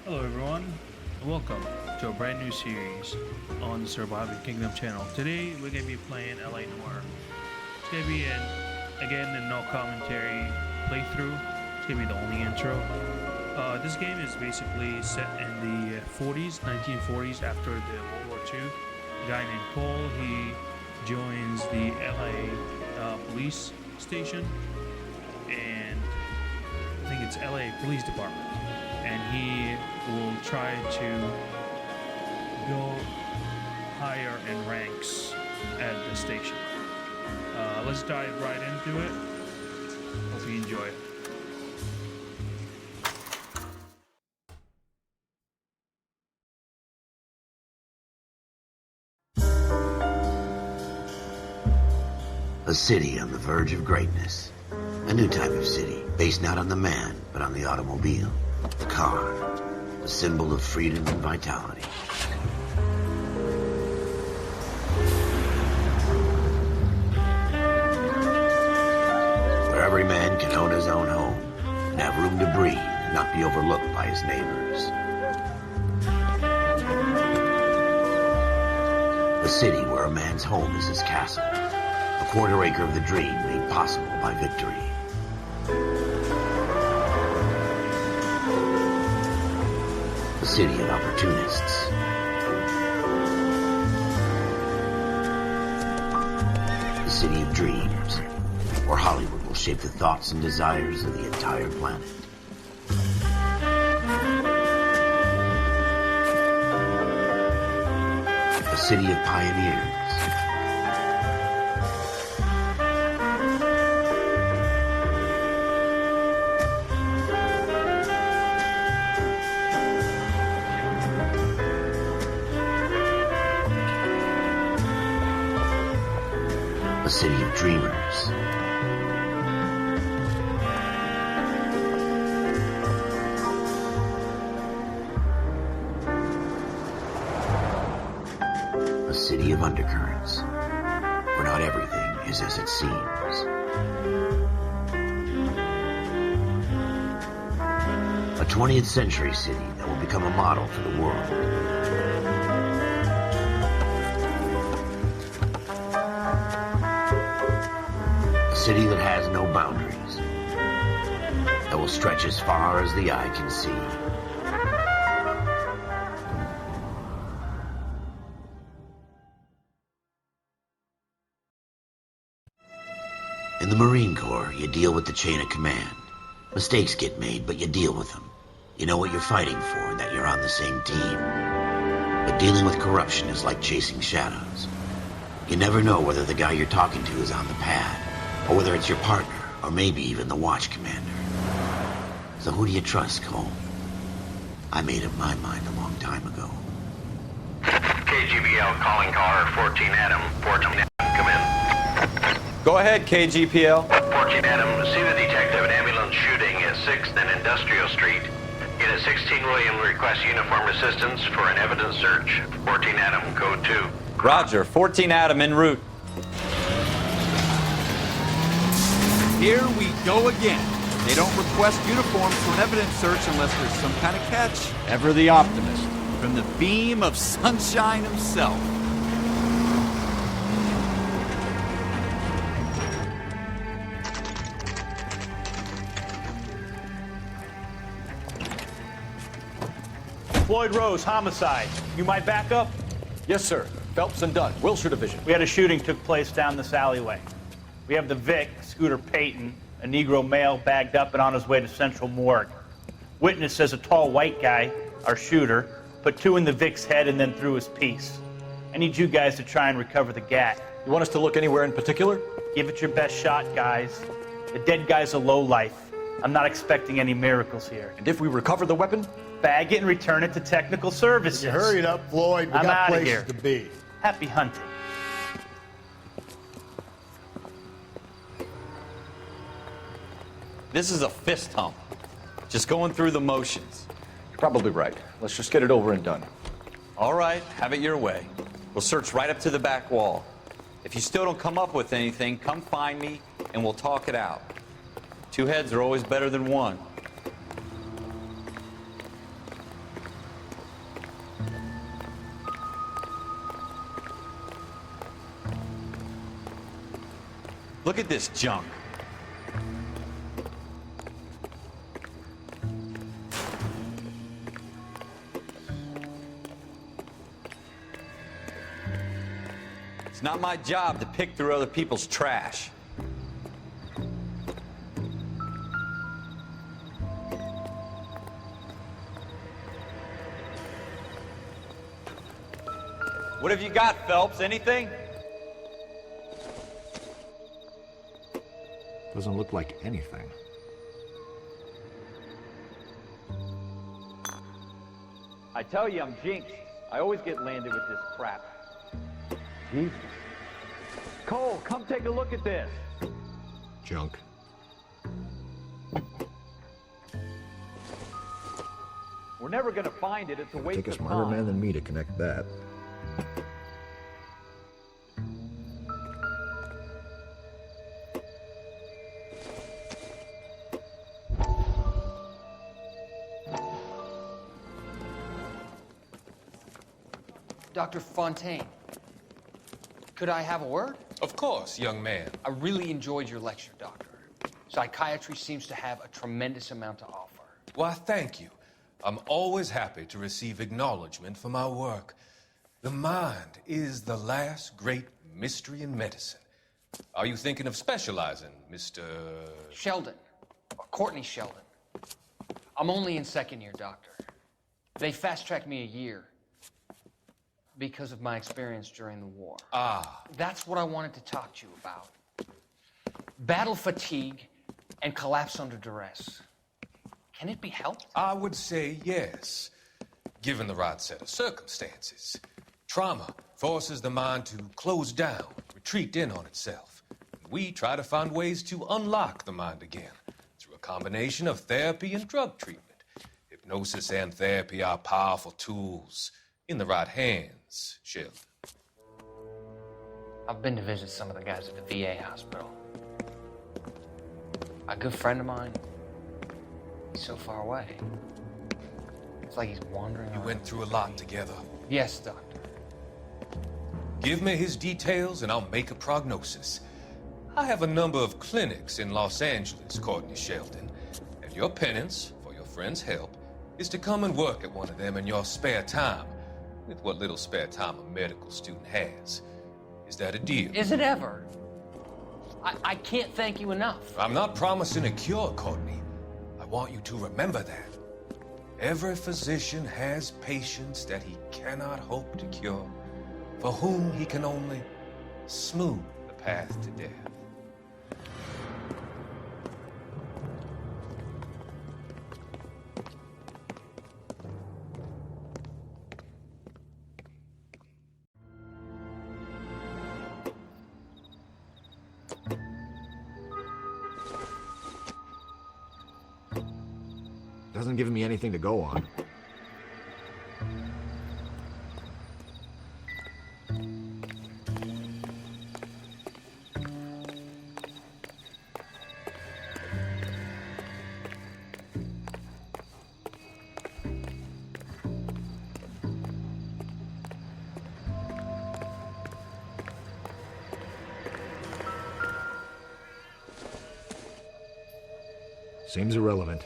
Hello everyone, and welcome to a brand new series on the Surviving Kingdom channel. Today we're going to be playing LA Noire. It's going to be a no commentary playthrough. It's going to be the only intro. This game is basically set in the 1940s after the World War II. A guy named Cole, he joins the LA police station, and I think it's LA Police Department. And he will try to go higher in ranks at the station. Let's dive right into it. Hope you enjoy it. A city on the verge of greatness. A new type of city, based not on the man, but on the automobile. The car, a symbol of freedom and vitality. Where every man can own his own home and have room to breathe and not be overlooked by his neighbors. A city where a man's home is his castle, a quarter acre of the dream made possible by victory. A city of opportunists. A city of dreams, where Hollywood will shape the thoughts and desires of the entire planet. A city of pioneers. A city of dreamers. A city of undercurrents, where not everything is as it seems. A 20th century city that will become a model for the world. A city that has no boundaries, that will stretch as far as the eye can see. In the Marine Corps, you deal with the chain of command. Mistakes get made, but you deal with them. You know what you're fighting for and that you're on the same team. But dealing with corruption is like chasing shadows. You never know whether the guy you're talking to is on the pad, or whether it's your partner, or maybe even the watch commander. So who do you trust, Cole? I made up my mind a long time ago. KGBL calling caller 14 Adam. 14 Adam, come in. Go ahead, KGPL. 14 Adam, see the detective and ambulance shooting at 6th and Industrial Street. Unit 16 William requests uniformed assistance for an evidence search. 14 Adam, code 2. Roger, 14 Adam en route. Here we go again. They don't request uniforms for an evidence search unless there's some kind of catch. Ever the optimist. From the beam of sunshine himself. Floyd Rose, homicide. You might back up? Yes, sir. Phelps and Dunn, Wilshire Division. We had a shooting took place down this alleyway. We have the Vic, Scooter Payton, a Negro male bagged up and on his way to Central Morgue. Witness says a tall white guy, our shooter, put 2 in the Vic's head and then threw his piece. I need you guys to try and recover the gat. You want us to look anywhere in particular? Give it your best shot, guys. The dead guy's a lowlife. I'm not expecting any miracles here. And if we recover the weapon? Bag it and return it to technical services. You hurry it up, Floyd. We I'm got outta places here. to be. Happy hunting. This is a fist hump. Just going through the motions. You're probably right. Let's just get it over and done. All right, have it your way. We'll search right up to the back wall. If you still don't come up with anything, come find me and we'll talk it out. Two heads are always better than one. Look at this junk. It's not my job to pick through other people's trash. What have you got, Phelps? Anything? Doesn't look like anything. I tell you, I'm jinxed. I always get landed with this crap. Jesus. Cole, come take a look at this. Junk. We're never gonna find it. It's a waste Take a of smarter time. man than me to connect that. Dr. Fontaine, could I have a word? Of course, young man. I really enjoyed your lecture, Doctor. Psychiatry seems to have a tremendous amount to offer. Why, thank you. I'm always happy to receive acknowledgement for my work. The mind is the last great mystery in medicine. Are you thinking of specializing, Mr. Sheldon, or Courtney Sheldon. I'm only in second year, Doctor. They fast-tracked me a year because of my experience during the war. Ah. That's what I wanted to talk to you about. Battle fatigue and collapse under duress. Can it be helped? I would say yes, given the right set of circumstances. Trauma forces the mind to close down, retreat in on itself. We try to find ways to unlock the mind again through a combination of therapy and drug treatment. Hypnosis and therapy are powerful tools in the right hands, Sheldon. I've been to visit some of the guys at the VA hospital. A good friend of mine, he's so far away. It's like he's wandering You around. went through a lot together. Yes, Doctor. Give me his details and I'll make a prognosis. I have a number of clinics in Los Angeles, Courtney Sheldon, and your penance, for your friend's help, is to come and work at one of them in your spare time, with what little spare time a medical student has. Is that a deal? Is it ever? I can't thank you enough. I'm not promising a cure, Courtney. I want you to remember that. Every physician has patients that he cannot hope to cure, for whom he can only smooth the path to death. Doesn't give me anything to go on. Seems irrelevant.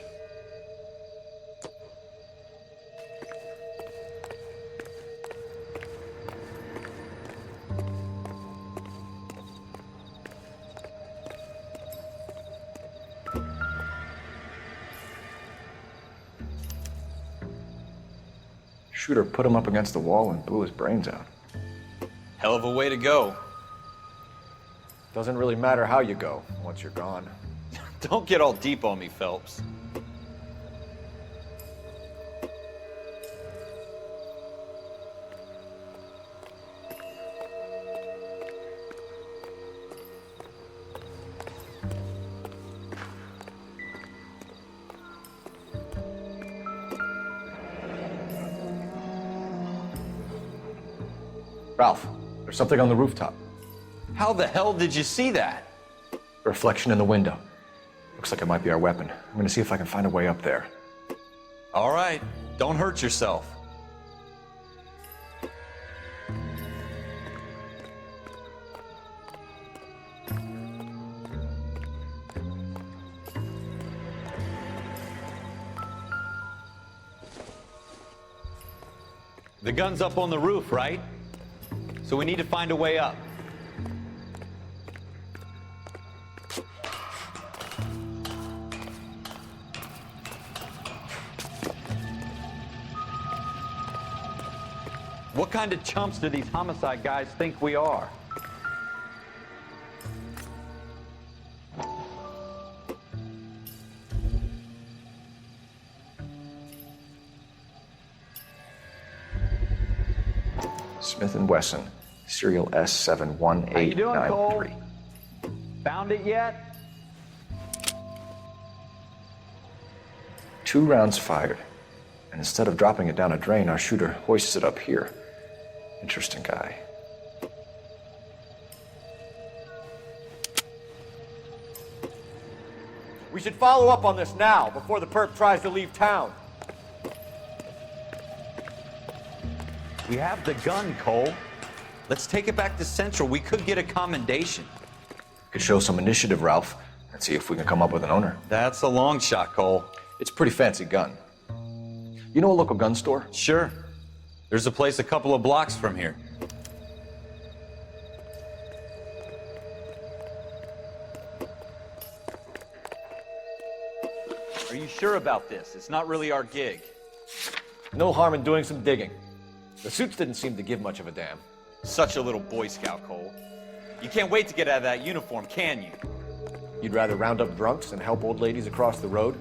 Shooter put him up against the wall and blew his brains out. Hell of a way to go. Doesn't really matter how you go once you're gone. Don't get all deep on me, Phelps. Ralph, there's something on the rooftop. How the hell did you see that? A reflection in the window. Looks like it might be our weapon. I'm gonna see if I can find a way up there. All right, don't hurt yourself. The gun's up on the roof, right? So we need to find a way up. What kind of chumps do these homicide guys think we are? Smith & Wesson, serial S71893. How you doing, Cole? Found it yet? 2 rounds fired. And instead of dropping it down a drain, our shooter hoists it up here. Interesting guy. We should follow up on this now, before the perp tries to leave town. We have the gun, Cole. Let's take it back to Central. We could get a commendation. Could show some initiative, Ralph, and see if we can come up with an owner. That's a long shot, Cole. It's a pretty fancy gun. You know a local gun store? Sure. There's a place a couple of blocks from here. Are you sure about this? It's not really our gig. No harm in doing some digging. The suits didn't seem to give much of a damn. Such a little Boy Scout, Cole. You can't wait to get out of that uniform, can you? You'd rather round up drunks than help old ladies across the road?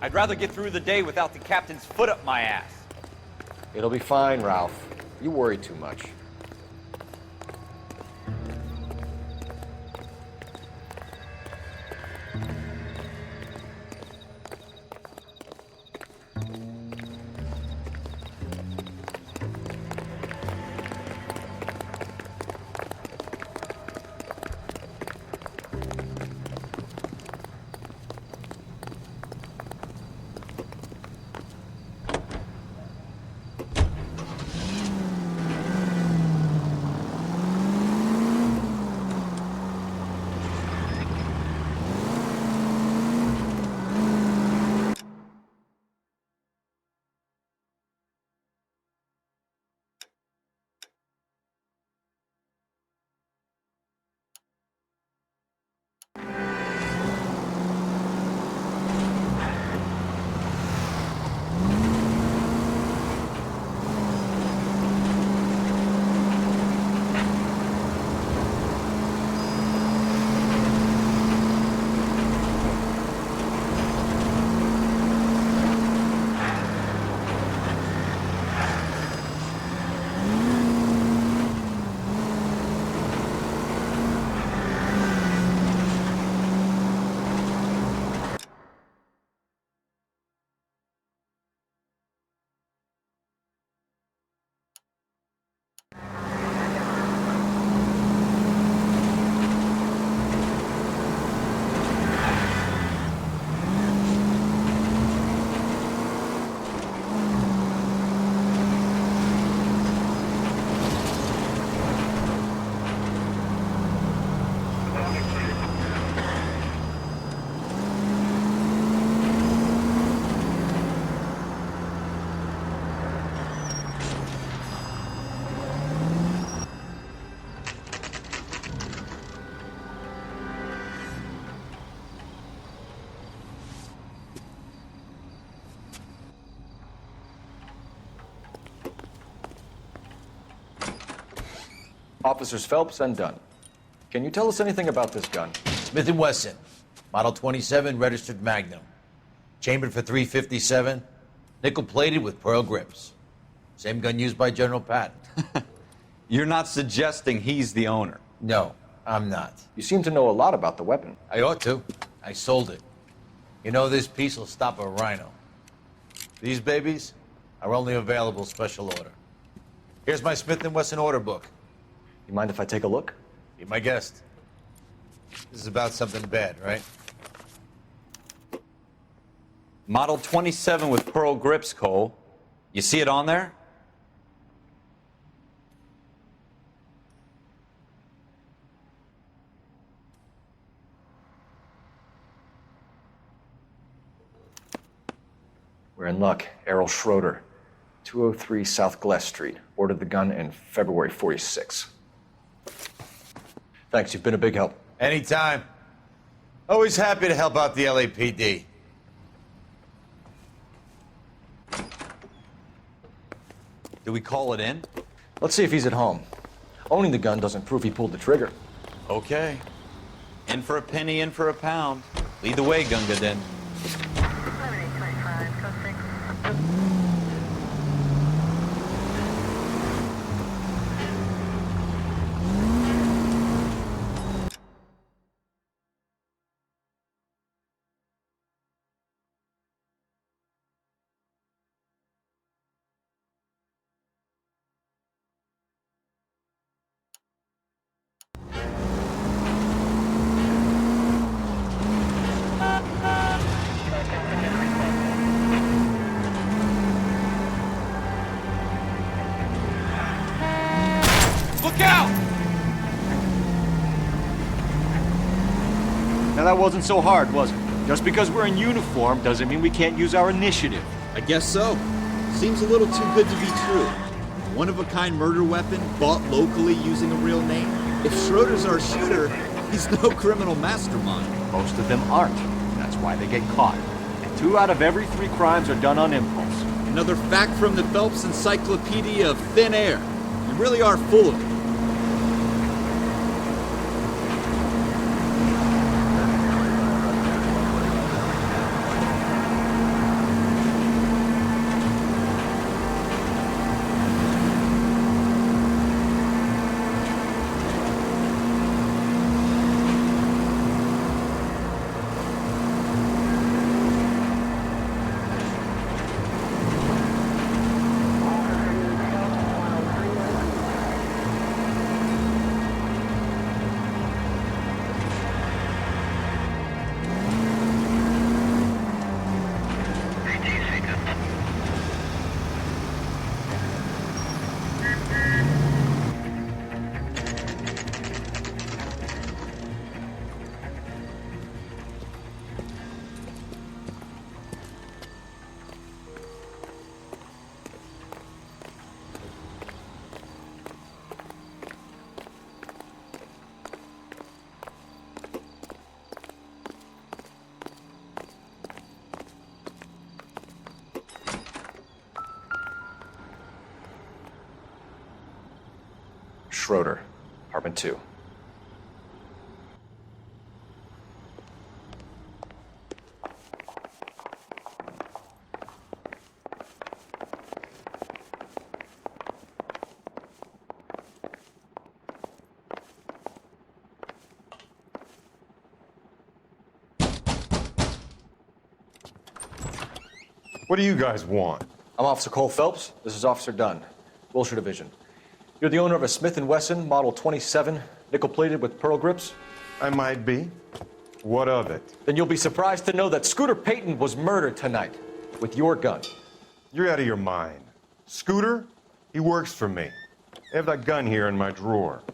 I'd rather get through the day without the captain's foot up my ass. It'll be fine, Ralph. You worry too much. Officers Phelps and Dunn. Can you tell us anything about this gun? Smith & Wesson, Model 27, registered Magnum. Chambered for .357, nickel-plated with pearl grips. Same gun used by General Patton. You're not suggesting he's the owner? No, I'm not. You seem to know a lot about the weapon. I ought to. I sold it. You know, this piece will stop a rhino. These babies are only available special order. Here's my Smith & Wesson order book. You mind if I take a look? Be my guest. This is about something bad, right? Model 27 with pearl grips, Cole. You see it on there? We're in luck. Errol Schroeder. 203 South Glass Street. Ordered the gun in February 46. Thanks, you've been a big help. Anytime. Always happy to help out the LAPD. Do we call it in? Let's see if he's at home. Owning the gun doesn't prove he pulled the trigger. Okay. In for a penny, in for a pound. Lead the way, Gunga Den. Look out! Now that wasn't so hard, was it? Just because we're in uniform doesn't mean we can't use our initiative. I guess so. Seems a little too good to be true. One-of-a-kind murder weapon bought locally using a real name? If Schroeder's our shooter, he's no criminal mastermind. Most of them aren't. That's why they get caught. And 2 out of every 3 crimes are done on impulse. Another fact from the Phelps Encyclopedia of Thin Air. You really are full of it. Schroeder, apartment 2. What do you guys want? I'm Officer Cole Phelps. This is Officer Dunn, Wilshire Division. You're the owner of a Smith & Wesson Model 27, nickel-plated with pearl grips? I might be. What of it? Then you'll be surprised to know that Scooter Payton was murdered tonight with your gun. You're out of your mind. Scooter? He works for me. I have that gun here in my drawer.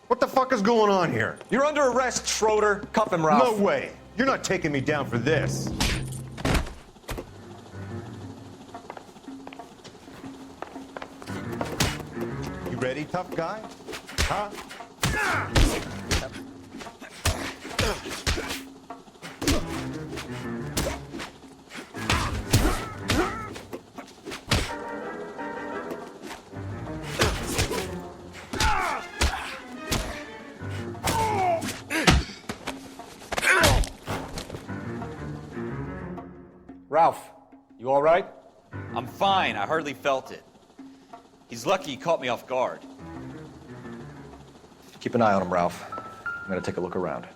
What the fuck is going on here? You're under arrest, Schroeder. Cuff him, Ralph. No way. You're not taking me down for this. You ready, tough guy? Huh? Ralph, you all right? I'm fine. I hardly felt it. He's lucky he caught me off guard. Keep an eye on him, Ralph. I'm gonna take a look around.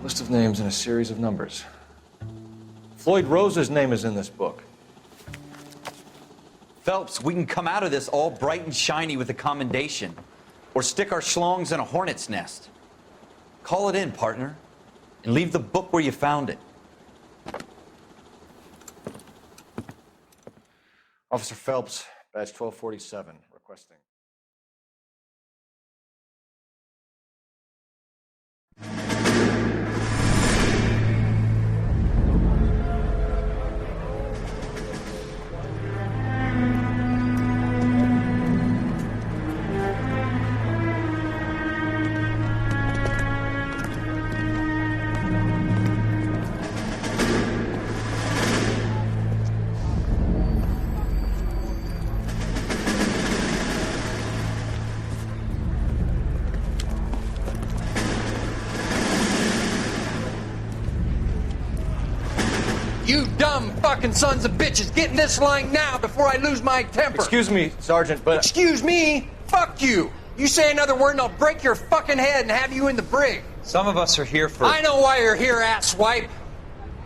List of names and a series of numbers. Floyd Rose's name is in this book. Phelps, we can come out of this all bright and shiny with a commendation. Or stick our schlongs in a hornet's nest. Call it in, partner. And leave the book where you found it. Officer Phelps, badge 1247, requesting. You dumb fucking sons of bitches, get in this line now before I lose my temper. Excuse me, Sergeant, but... Excuse me? Fuck you. You say another word and I'll break your fucking head and have you in the brig. Some of us are here for... I know why you're here, asswipe.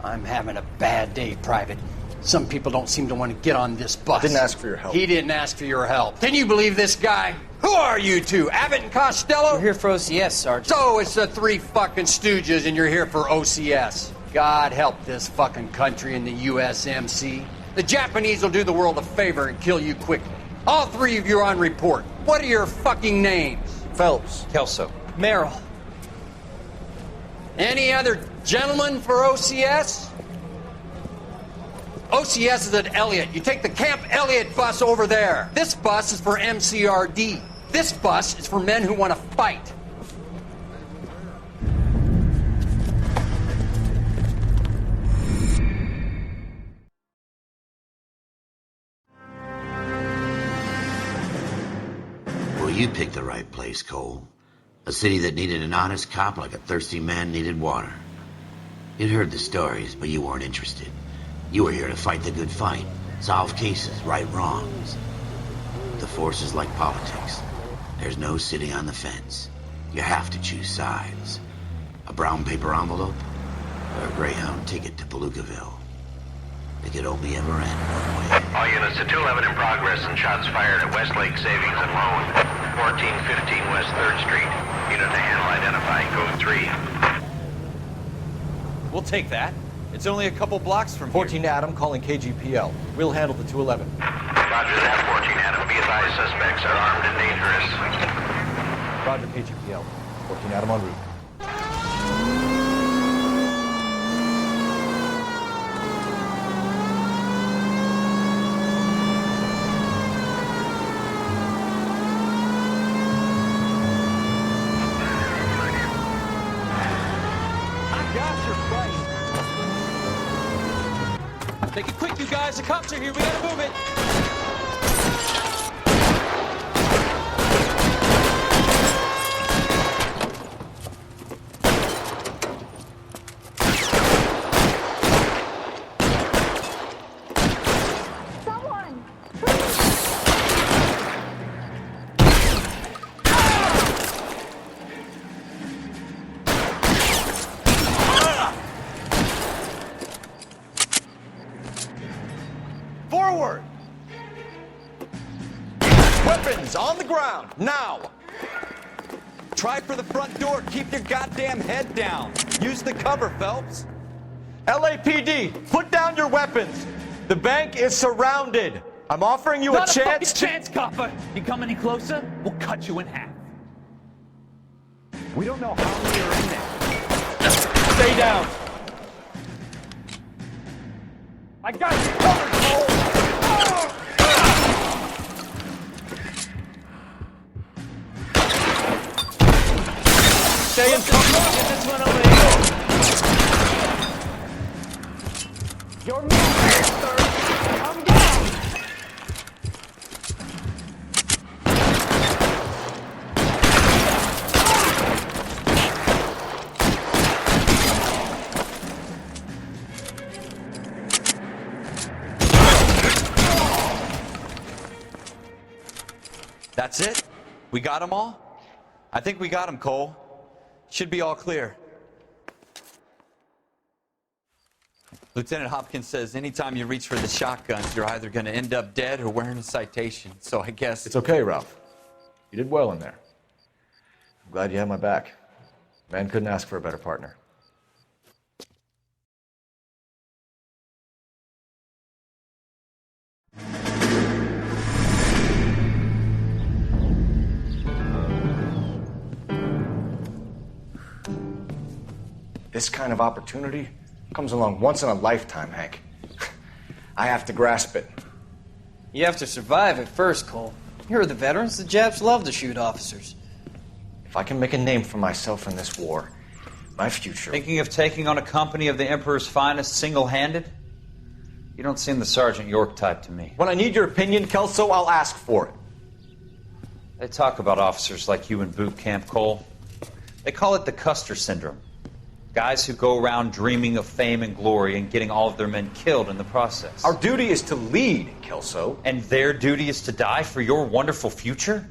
I'm having a bad day, Private. Some people don't seem to want to get on this bus. I didn't ask for your help. He didn't ask for your help. Can you believe this guy? Who are you two? Abbott and Costello? We're here for OCS, Sergeant. So it's the three fucking stooges and you're here for OCS. God help this fucking country and the USMC. The Japanese will do the world a favor and kill you quickly. All three of you are on report. What are your fucking names? Phelps. Kelso. Merrill. Any other gentlemen for OCS? OCS is at Elliott. You take the Camp Elliott bus over there. This bus is for MCRD. This bus is for men who want to fight. Well, you picked the right place, Cole. A city that needed an honest cop like a thirsty man needed water. You'd heard the stories, but you weren't interested. You were here to fight the good fight, solve cases, right wrongs. The force is like politics. There's no sitting on the fence. You have to choose sides. A brown paper envelope or a Greyhound ticket to Palookaville. It could only ever end one way. All units to 211 in progress and shots fired at Westlake Savings and Loan, 1415 West 3rd Street. Unit to handle identify, code 3. We'll take that. It's only a couple blocks from 14 Adam calling KGPL. We'll handle the 211. Roger that, 14 Adam. Be advised, suspects are armed and dangerous. Roger KGPL. 14 Adam en route. Make it quick, you guys. The cops are here. We gotta move it. Forward! Weapons on the ground, now! Try for the front door. Keep your goddamn head down. Use the cover, Phelps. LAPD, put down your weapons. The bank is surrounded. I'm offering you Not a chance fucking chance, copper. You come any closer, we'll cut you in half. We don't know how many are in there. Stay down. I got you covered, Cole! Stay in touch. Get this one over here. Your man, sir! Come down! That's it? We got them all? I think we got them, Cole. Should be all clear. Lieutenant Hopkins says anytime you reach for the shotguns, you're either going to end up dead or wearing a citation. So I guess... It's okay, Ralph. You did well in there. I'm glad you had my back. Man couldn't ask for a better partner. This kind of opportunity comes along once in a lifetime, Hank. I have to grasp it. You have to survive at first, Cole. Here are the veterans. The Japs love to shoot officers. If I can make a name for myself in this war, my future... Thinking of taking on a company of the Emperor's finest single-handed? You don't seem the Sergeant York type to me. When I need your opinion, Kelso, I'll ask for it. They talk about officers like you in boot camp, Cole. They call it the Custer Syndrome. Guys who go around dreaming of fame and glory and getting all of their men killed in the process. Our duty is to lead, Kelso. And their duty is to die for your wonderful future?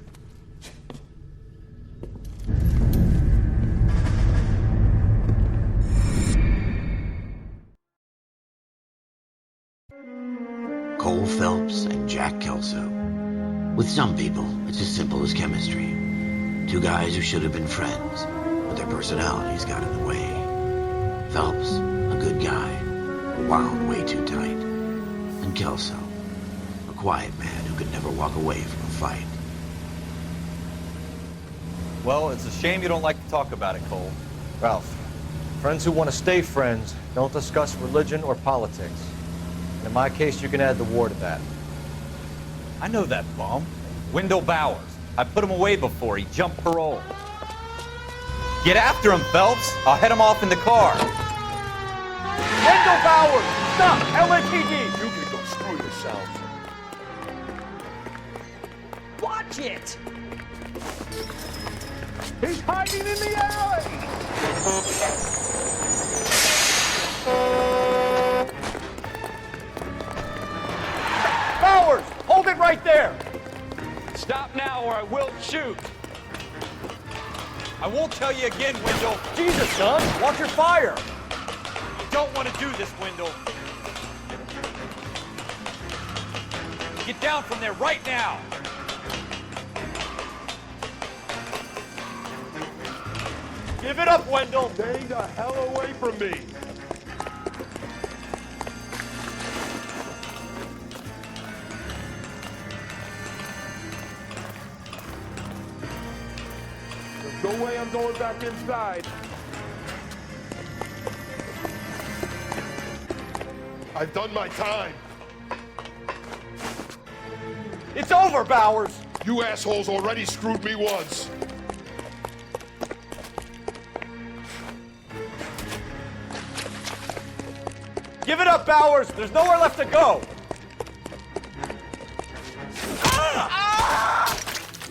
Cole Phelps and Jack Kelso. With some people, it's as simple as chemistry. Two guys who should have been friends, but their personalities got in the way. Phelps, a good guy, wound way too tight. And Kelso, a quiet man who could never walk away from a fight. Well, it's a shame you don't like to talk about it, Cole. Ralph, friends who want to stay friends don't discuss religion or politics. And in my case, you can add the war to that. I know that bum. Wendell Bowers. I put him away before he jumped parole. Get after him, Phelps. I'll head him off in the car. Wendell Bowers! Stop! LAPD! You can go screw yourself. Watch it! He's hiding in the alley! Bowers! Hold it right there! Stop now or I will shoot. I won't tell you again, Wendell. Jesus, son! Watch your fire! You don't want to do this, Wendell. Get down from there right now. Give it up, Wendell! Stay the hell away from me. There's no way I'm going back inside. I've done my time. It's over, Bowers! You assholes already screwed me once. Give it up, Bowers! There's nowhere left to go!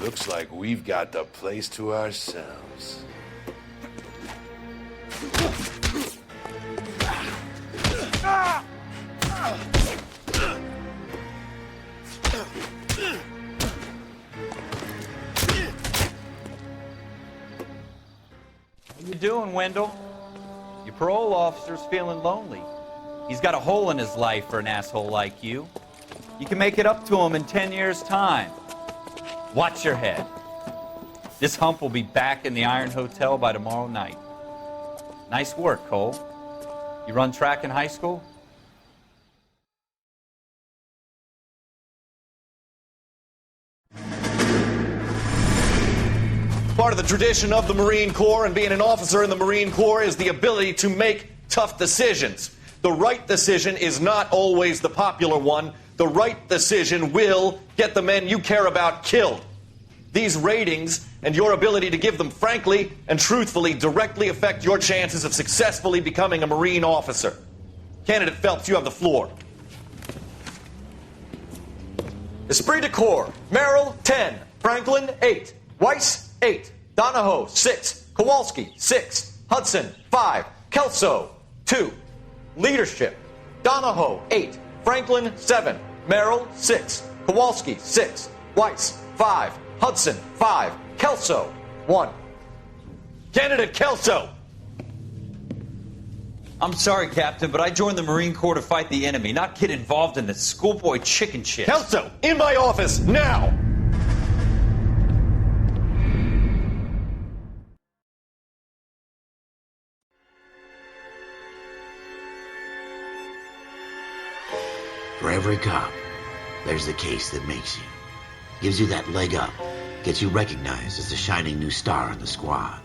Looks like we've got the place to ourselves. How you doing, Wendell? Your parole officer's feeling lonely. He's got a hole in his life for an asshole like you. You can make it up to him in 10 years' time. Watch your head. This hump will be back in the Iron Hotel by tomorrow night. Nice work, Cole. You run track in high school? Part of the tradition of the Marine Corps and being an officer in the Marine Corps is the ability to make tough decisions. The right decision is not always the popular one. The right decision will get the men you care about killed. These ratings and your ability to give them frankly and truthfully directly affect your chances of successfully becoming a Marine officer. Candidate Phelps, you have the floor. Esprit de Corps, Merrill, 10. Franklin, 8. Weiss, 8. Donahoe, 6. Kowalski, 6. Hudson, 5. Kelso, 2. Leadership, Donahoe, 8. Franklin, 7. Merrill, 6. Kowalski, 6. Weiss, 5. Hudson, 5. Kelso, 1. Candidate Kelso! I'm sorry, Captain, but I joined the Marine Corps to fight the enemy, not get involved in this schoolboy chicken shit. Kelso, in my office, now! For every cop, there's the case that makes you. Gives you that leg up, gets you recognized as the shining new star in the squad.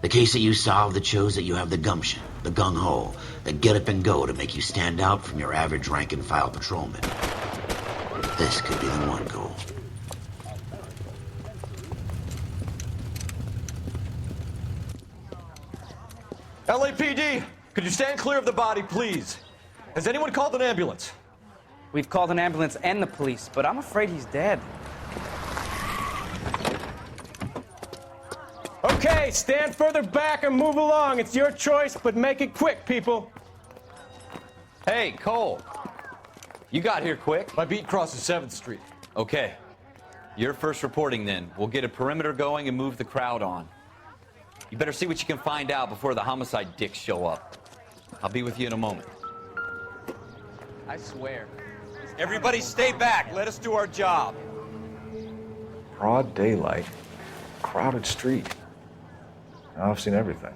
The case that you solved that shows that you have the gumption, the gung-ho, the get up and go to make you stand out from your average rank-and-file patrolman. This could be the one, Cole. LAPD, could you stand clear of the body, please? Has anyone called an ambulance? We've called an ambulance and the police, but I'm afraid he's dead. Okay, stand further back and move along. It's your choice, but make it quick, people. Hey, Cole. You got here quick. My beat crosses 7th Street. Okay. You're first reporting then. We'll get a perimeter going and move the crowd on. You better see what you can find out before the homicide dicks show up. I'll be with you in a moment. I swear. Everybody stay back. Let us do our job. Broad daylight, crowded street. Now I've seen everything.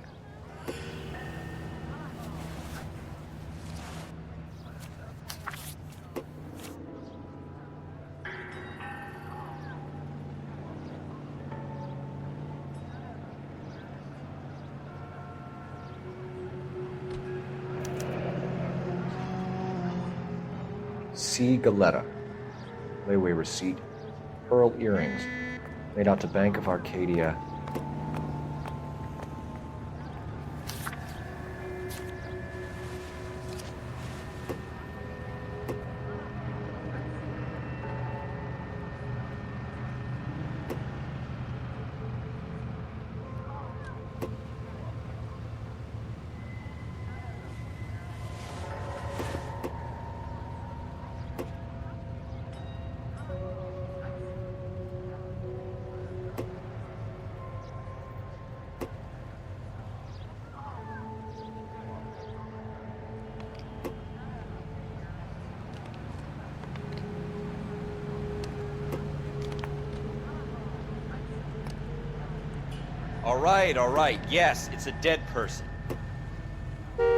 C. Galetta. Layaway receipt. Pearl earrings. Made out to Bank of Arcadia. All right. Yes, it's a dead person. Going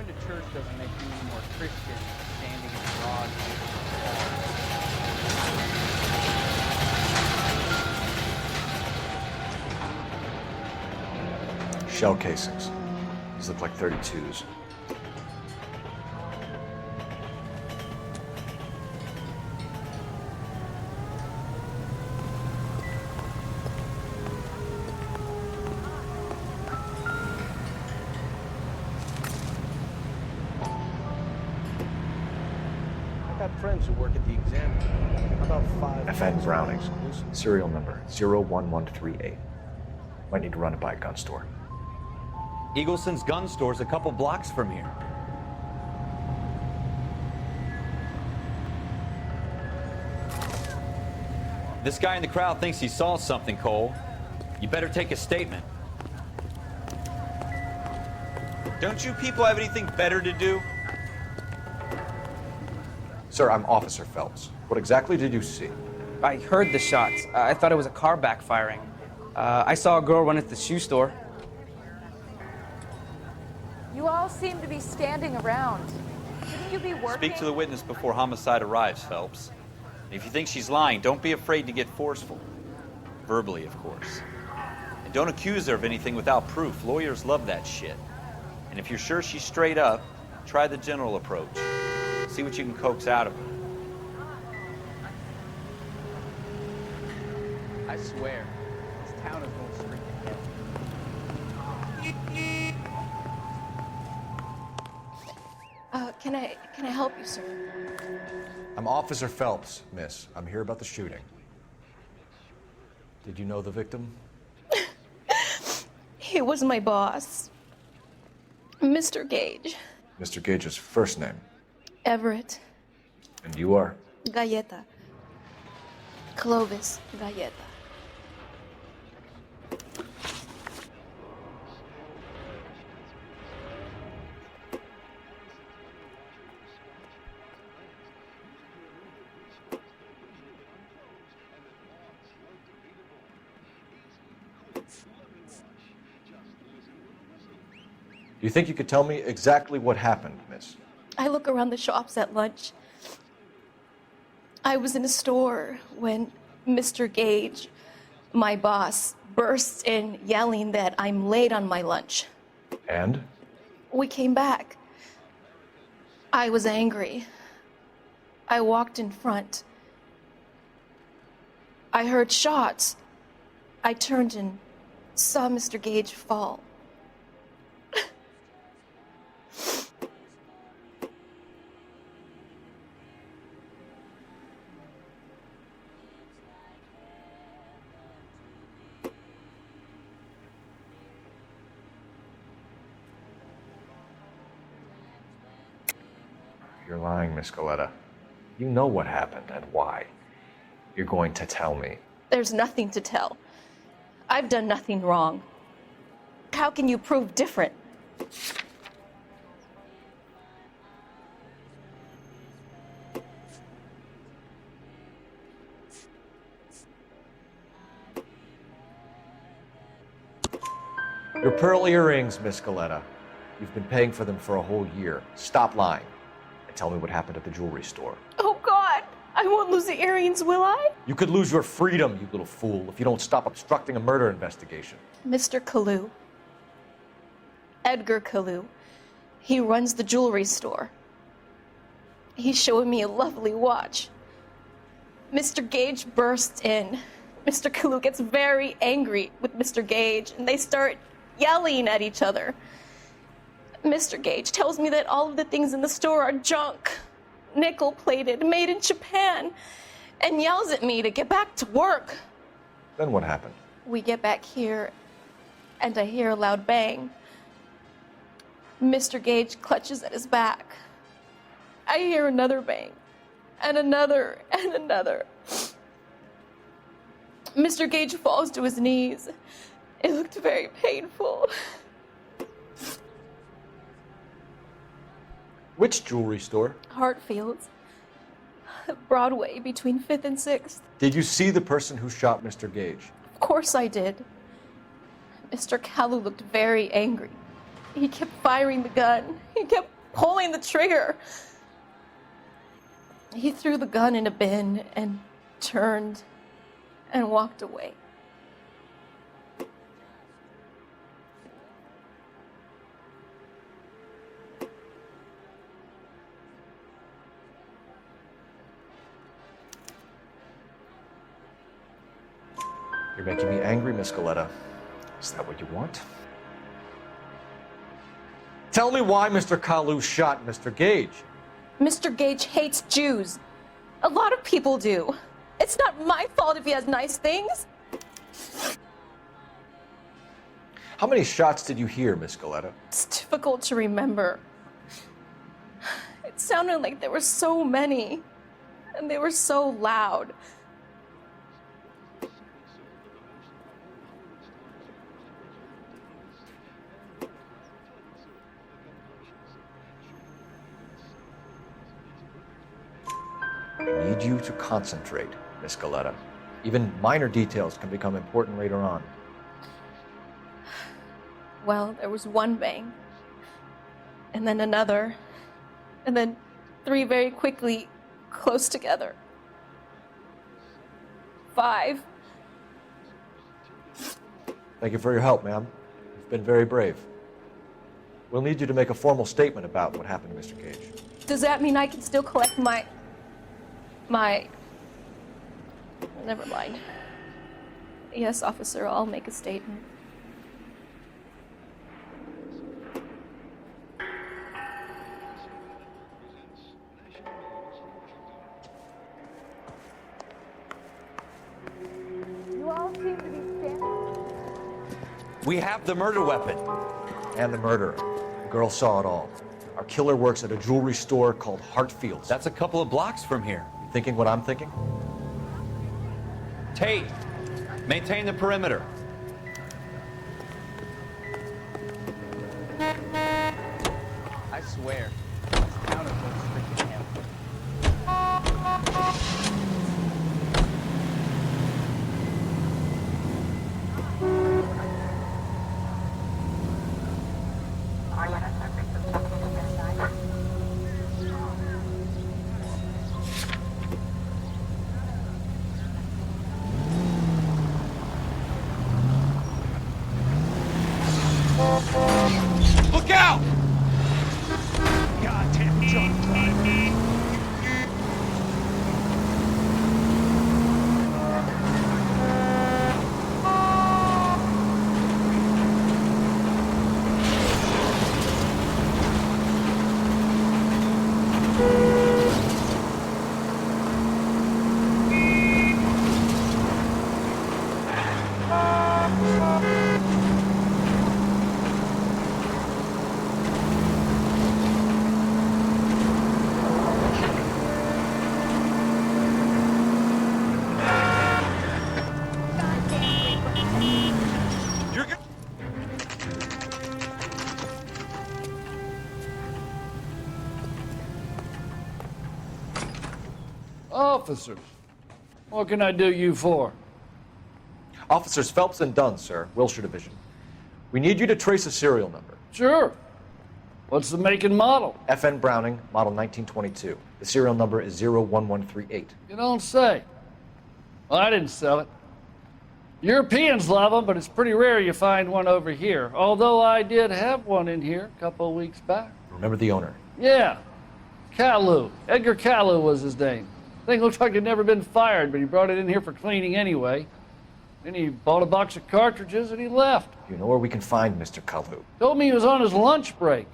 to church doesn't make you any more Christian than standing in the garage. Shell casings. These look like 32s. Friends who work at the exam. About 5. FN Browning. Serial number 01138. Might need to run it by a gun store. Eagleson's gun store's a couple blocks from here. This guy in the crowd thinks he saw something, Cole. You better take a statement. Don't you people have anything better to do? Sir, I'm Officer Phelps. What exactly did you see? I heard the shots. I thought it was a car backfiring. I saw a girl run at the shoe store. You all seem to be standing around. Shouldn't you be working? Speak to the witness before homicide arrives, Phelps. If you think she's lying, don't be afraid to get forceful. Verbally, of course. And don't accuse her of anything without proof. Lawyers love that shit. And if you're sure she's straight up, try the general approach. See what you can coax out of her. I swear, this town is going straight to hell. Can I help you, sir? I'm Officer Phelps, miss. I'm here about the shooting. Did you know the victim? He was my boss, Mr. Gage. Mr. Gage's first name. Everett. And you are? Galleta. Clovis Galleta. Do you think you could tell me exactly what happened, miss? I look around the shops at lunch. I was in a store when Mr. Gage My boss bursts in yelling that I'm late on my lunch. And? We came back. I was angry. I walked in front. I heard shots. I turned and saw Mr. Gage fall. You're lying, Miss Coletta. You know what happened and why. You're going to tell me. There's nothing to tell. I've done nothing wrong. How can you prove different? Your pearl earrings, Miss Coletta. You've been paying for them for a whole year. Stop lying and tell me what happened at the jewelry store. Oh, God! I won't lose the earrings, will I? You could lose your freedom, you little fool, if you don't stop obstructing a murder investigation. Mr. Kalu. Edgar Kalu. He runs the jewelry store. He's showing me a lovely watch. Mr. Gage bursts in. Mr. Kalu gets very angry with Mr. Gage, and they start yelling at each other. Mr. Gage tells me that all of the things in the store are junk, nickel-plated, made in Japan, and yells at me to get back to work. Then what happened? We get back here, and I hear a loud bang. Mr. Gage clutches at his back. I hear another bang, and another, and another. Mr. Gage falls to his knees. It looked very painful. Which jewelry store? Hartfield's. Broadway, between 5th and 6th. Did you see the person who shot Mr. Gage? Of course I did. Mr. Kalu looked very angry. He kept firing the gun. He kept pulling the trigger. He threw the gun in a bin and turned and walked away. You're making me angry, Miss Coletta. Is that what you want? Tell me why Mr. Kalu shot Mr. Gage. Mr. Gage hates Jews. A lot of people do. It's not my fault if he has nice things. How many shots did you hear, Miss Coletta? It's difficult to remember. It sounded like there were so many, and they were so loud. I need you to concentrate, Miss Coletta. Even minor details can become important later on. Well, there was one bang, and then another, and then 3 very quickly, close together. 5. Thank you for your help, ma'am. You've been very brave. We'll need you to make a formal statement about what happened to Mr. Gage. Does that mean I can still collect my... Never mind. Yes, officer, I'll make a statement. You all seem to be standing. We have the murder weapon. And the murderer. The girl saw it all. Our killer works at a jewelry store called Hartfield's. That's a couple of blocks from here. You thinking what I'm thinking? Tate, maintain the perimeter. I swear, this town is going straight to hell. Officers, what can I do you for? Officers Phelps and Dunn, sir, Wilshire Division. We need you to trace a serial number. Sure. What's the make and model? FN Browning, model 1922. The serial number is 01138. You don't say. Well, I didn't sell it. Europeans love them, but it's pretty rare you find one over here. Although I did have one in here a couple of weeks back. Remember the owner? Yeah. Kalu. Edgar Kalu was his name. Thing looks like he'd never been fired, but he brought it in here for cleaning anyway. Then he bought a box of cartridges and he left. You know where we can find Mr. Kalu? Told me he was on his lunch break.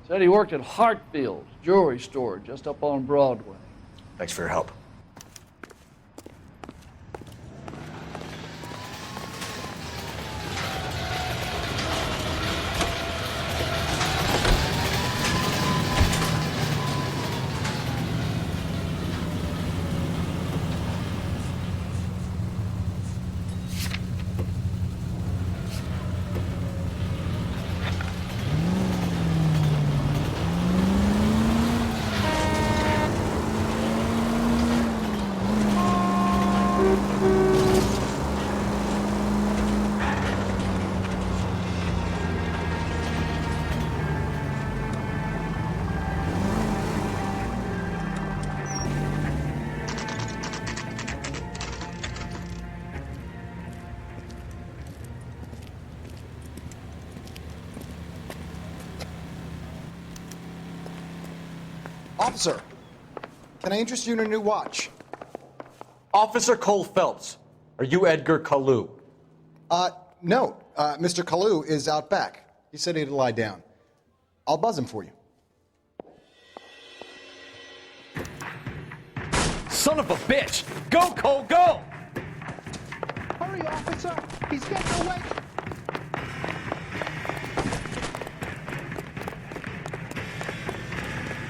Said he worked at Hartfield's jewelry store just up on Broadway. Thanks for your help. Officer, can I interest you in a new watch? Officer Cole Phelps, are you Edgar Kalu? No. Mr. Kalu is out back. He said he'd lie down. I'll buzz him for you. Son of a bitch! Go, Cole, go! Hurry, officer! He's getting away!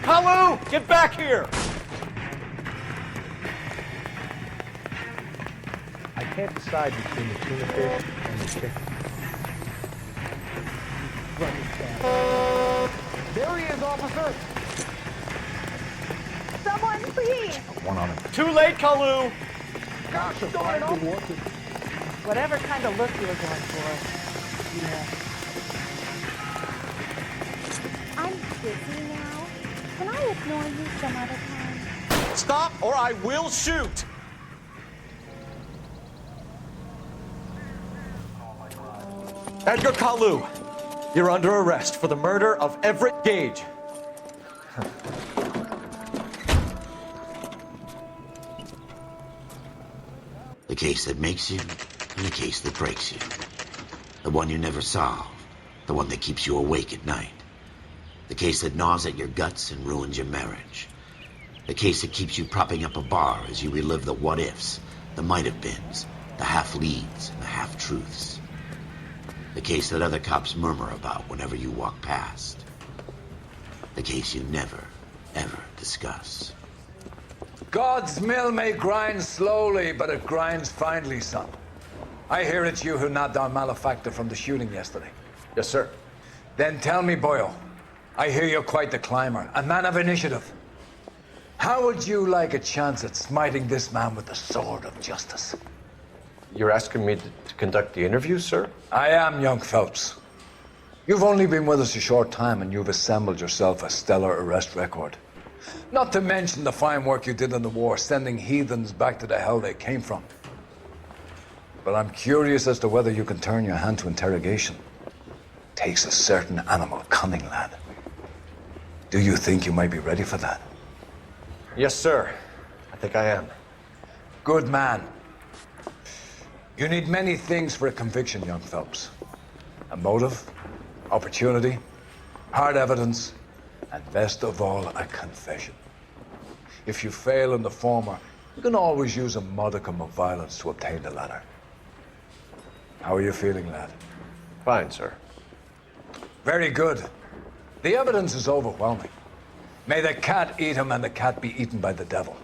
Kalu, get back here! I can't decide between the tuna fish and the chicken. There he is, officer! Someone, please! One on him. Too late, Kalu! Gosh, darn it! Whatever kind of look you were going for. Yeah. I'm busy now. Can I ignore you some other time? Stop or I will shoot! Edgar Kalu, you're under arrest for the murder of Everett Gage. The case that makes you and the case that breaks you. The one you never solve. The one that keeps you awake at night. The case that gnaws at your guts and ruins your marriage. The case that keeps you propping up a bar as you relive the what-ifs, the might-have-beens, the half-leads, and the half-truths. The case that other cops murmur about whenever you walk past. The case you never, ever discuss. God's mill may grind slowly, but it grinds finely, son. I hear it's you who nabbed our malefactor from the shooting yesterday. Yes, sir. Then tell me, Boyle, I hear you're quite the climber, a man of initiative. How would you like a chance at smiting this man with the sword of justice? You're asking me to conduct the interview, sir? I am, young Phelps. You've only been with us a short time and you've assembled yourself a stellar arrest record. Not to mention the fine work you did in the war, sending heathens back to the hell they came from. But I'm curious as to whether you can turn your hand to interrogation. Takes a certain animal cunning, lad. Do you think you might be ready for that? Yes, sir. I think I am. Good man. You need many things for a conviction, young Phelps. A motive, opportunity, hard evidence, and best of all, a confession. If you fail in the former, you can always use a modicum of violence to obtain the latter. How are you feeling, lad? Fine, sir. Very good. The evidence is overwhelming. May the cat eat him and the cat be eaten by the devil.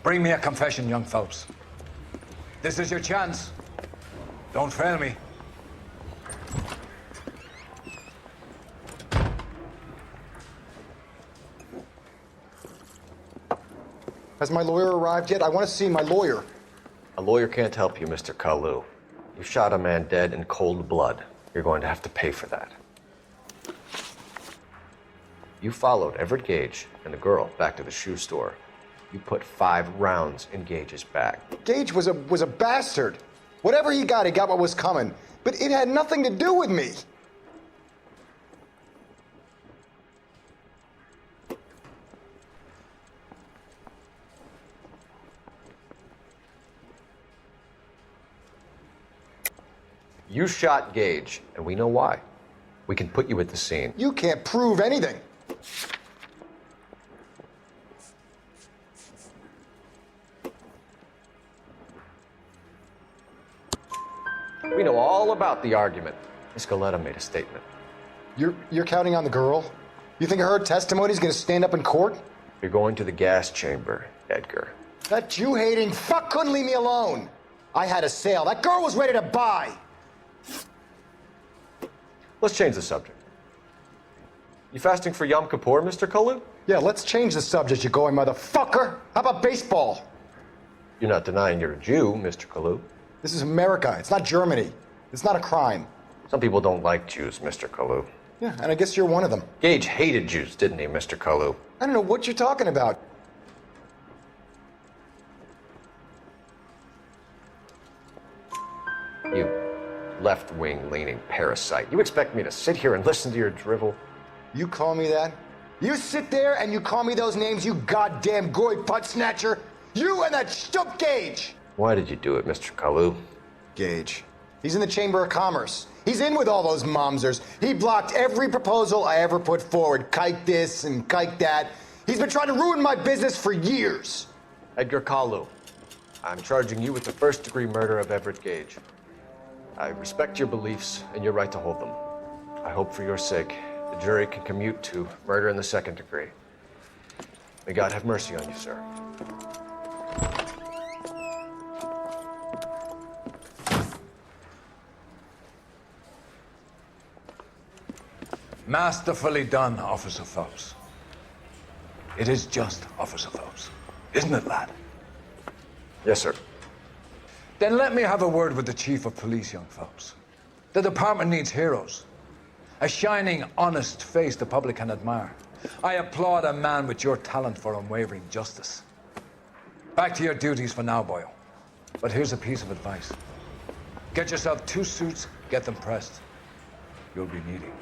Bring me a confession, young Phelps. This is your chance. Don't fail me. Has my lawyer arrived yet? I want to see my lawyer. A lawyer can't help you, Mr. Kalu. You shot a man dead in cold blood. You're going to have to pay for that. You followed Everett Gage and the girl back to the shoe store. You put 5 rounds in Gage's bag. Gage was a bastard. Whatever he got what was coming. But it had nothing to do with me. You shot Gage, and we know why. We can put you at the scene. You can't prove anything. We know all about the argument. Miss Goleta made a statement. You're counting on the girl? You think her testimony's gonna stand up in court? You're going to the gas chamber, Edgar. That Jew-hating fuck couldn't leave me alone. I had a sale. That girl was ready to buy. Let's change the subject. You fasting for Yom Kippur, Mr. Kalu? Yeah, let's change the subject, you going motherfucker. How about baseball? You're not denying you're a Jew, Mr. Kalu. This is America. It's not Germany. It's not a crime. Some people don't like Jews, Mr. Kalu. Yeah, and I guess you're one of them. Gage hated Jews, didn't he, Mr. Kalu? I don't know what you're talking about. You left-wing leaning parasite. You expect me to sit here and listen to your drivel? You call me that? You sit there and you call me those names, you goddamn goy putt snatcher? You and that stup Gage! Why did you do it, Mr. Kalu? Gage. He's in the Chamber of Commerce. He's in with all those momsers. He blocked every proposal I ever put forward. Kike this and kike that. He's been trying to ruin my business for years. Edgar Kalu, I'm charging you with the first-degree murder of Everett Gage. I respect your beliefs and your right to hold them. I hope for your sake the jury can commute to murder in the second degree. May God have mercy on you, sir. Masterfully done, Officer Phelps. It is just, Officer Phelps. Isn't it, lad? Yes, sir. Then let me have a word with the Chief of Police, young Phelps. The department needs heroes. A shining, honest face the public can admire. I applaud a man with your talent for unwavering justice. Back to your duties for now, boyo. But here's a piece of advice. Get yourself 2 suits, get them pressed. You'll be needing them.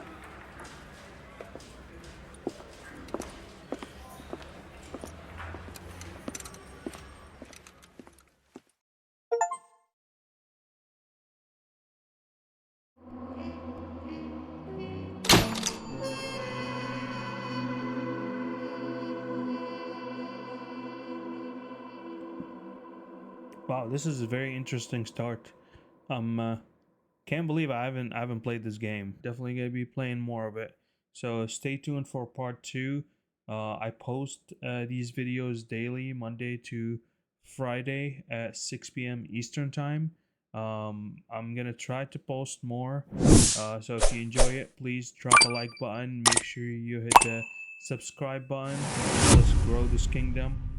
Wow, this is a very interesting start. Can't believe I haven't played this game. Definitely gonna be playing more of it. So stay tuned for part 2. I post these videos daily, Monday to Friday at 6 p.m. Eastern time. I'm gonna try to post more. So if you enjoy it, please drop a like button. Make sure you hit the subscribe button. Let's grow this kingdom.